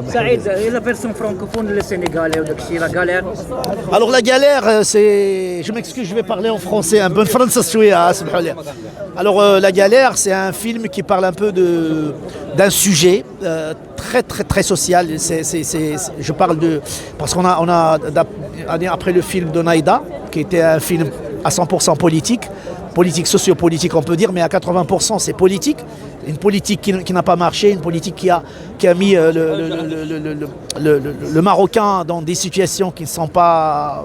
Saïd, et la version francophone, le Sénégalais, la galère. Alors la galère, c'est... Je m'excuse, je vais parler en français, un peu français. Alors la galère, c'est un film qui parle un peu d'un sujet très très très social. Je parle de... Parce qu'on a après le film de Naïda, qui était un film à 100% politique sociopolitique on peut dire, mais à 80% c'est politique. Une politique qui n'a pas marché, une politique qui a mis le Marocain dans des situations qui ne sont pas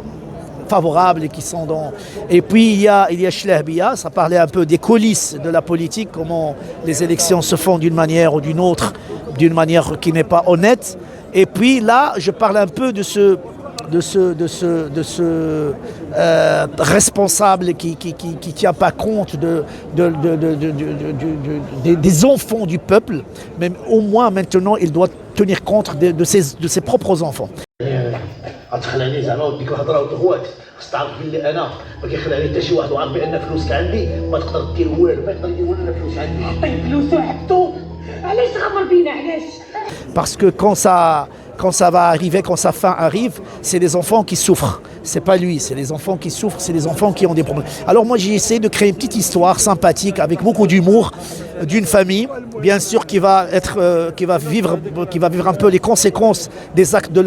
favorables et qui sont dans... Et puis il y a Chlehbia, ça parlait un peu des coulisses de la politique, comment les élections se font d'une manière ou d'une autre, d'une manière qui n'est pas honnête. Et puis là, je parle un peu de ce responsable qui tient pas compte des enfants du peuple, mais au moins maintenant il doit tenir compte de ses propres enfants. غتخلعني زعما وديك الهضره ود خوات خص تعرف بلي انا ما كيخلعني حتى شي واحد وعارف بان فلوسك عندي ما تقدر دير والو، ما يقدر يدير والو انا فلوس عندي. عطيه فلوسو حطو علاش غامر بينا علاش؟ Parce que quand ça va arriver, quand sa fin arrive, c'est les enfants qui souffrent. C'est pas lui, c'est les enfants qui souffrent, c'est les enfants qui ont des problèmes. Alors moi j'ai essayé de créer une petite histoire sympathique avec beaucoup d'humour d'une famille, bien sûr qui va vivre un peu les conséquences des actes de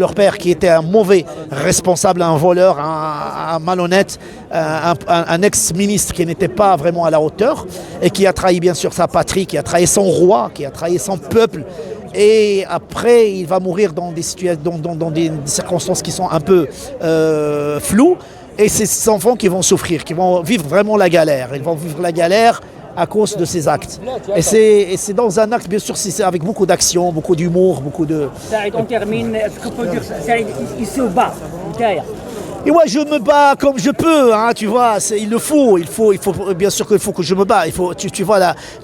leur père qui était un mauvais responsable, un voleur, un malhonnête, un ex-ministre qui n'était pas vraiment à la hauteur et qui a trahi bien sûr sa patrie, qui a trahi son roi, qui a trahi son peuple. Et après, il va mourir dans des circonstances qui sont un peu floues. Et c'est ces enfants qui vont souffrir, qui vont vivre vraiment la galère. Ils vont vivre la galère à cause de ces actes. Et c'est dans un acte, bien sûr, c'est avec beaucoup d'action, beaucoup d'humour, beaucoup de... Saïd, on termine. Est-ce qu'on peut dire Saïd, il se bat, Et moi, je me bats comme je peux, hein, tu vois, il faut, bien sûr qu'il faut que je me bats. Tu vois,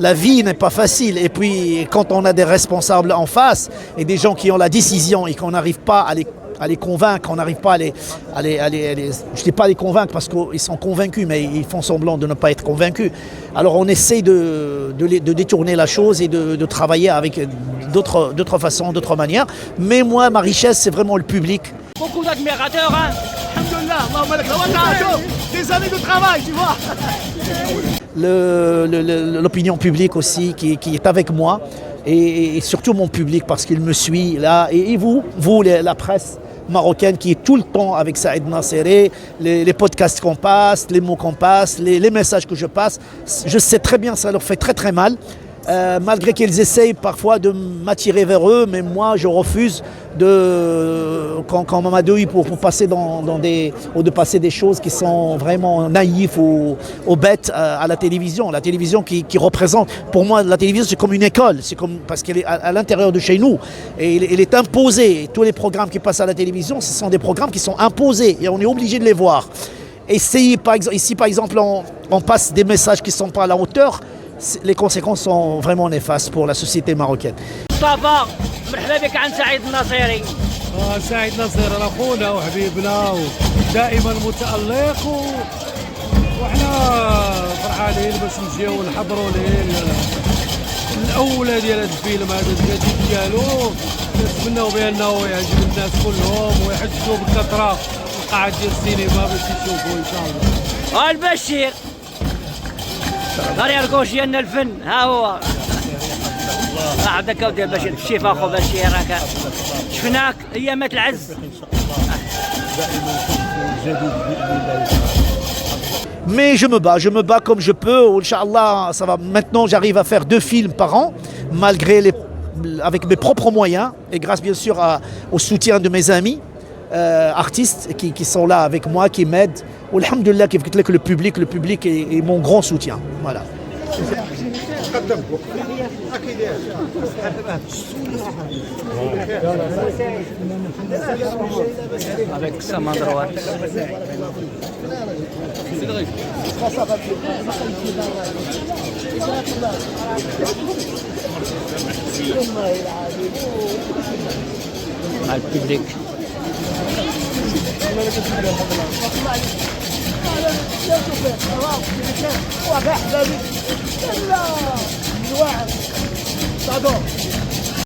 la vie n'est pas facile. Et puis, quand on a des responsables en face et des gens qui ont la décision et qu'on n'arrive pas à les convaincre, on n'arrive pas je ne dis pas à les convaincre parce qu'ils sont convaincus, mais ils font semblant de ne pas être convaincus. Alors on essaie de détourner la chose et de travailler avec d'autres façons, d'autres manières. Mais moi, ma richesse, c'est vraiment le public. Beaucoup d'admirateurs, hein. Des années de travail, tu vois. L'opinion publique aussi qui est avec moi et surtout mon public parce qu'il me suit là. Et vous, la presse marocaine qui est tout le temps avec Saïd Nasseri, les podcasts qu'on passe, les mots qu'on passe, les messages que je passe, je sais très bien ça leur fait très très mal. Malgré qu'ils essayent parfois de m'attirer vers eux, mais moi je refuse quand on m'a dit pour passer de passer des choses qui sont vraiment naïves ou bêtes à la télévision. La télévision qui représente, pour moi la télévision c'est comme une école, parce qu'elle est à l'intérieur de chez nous et elle est imposée. Tous les programmes qui passent à la télévision, ce sont des programmes qui sont imposés et on est obligé de les voir. Et si par exemple on passe des messages qui ne sont pas à la hauteur, les conséquences sont vraiment néfastes pour la société marocaine. مصطفى مرحبا بك عن سعيد الناصري. سعيد ناصر اخونا وحبيبنا ودائما متالق وحنا فرحانين باش نجيو نحضروا ليه الاولى ديال هذا الفيلم هذا الجديد ديالو. نتمنوا بانه يعجب الناس كلهم ويحجزوا بكثره القاعات ديال السينما باش يشوفوا ان شاء الله. البشير غير الكوش ديالنا الفن ها هو. عبدك ودي بشير الشيف اخو بشير راك شفناك ايامات العز. Mais je me bats comme je peux. Inch'Allah, ça va. Maintenant, j'arrive à faire 2 films par an, avec mes propres moyens et grâce bien sûr au soutien de mes amis artistes qui sont là avec moi, qui m'aident. Alhamdulillah, le public est mon grand soutien. Voilà. Avec sa main droite. Le public. واقع حبابي لا الواحد صادو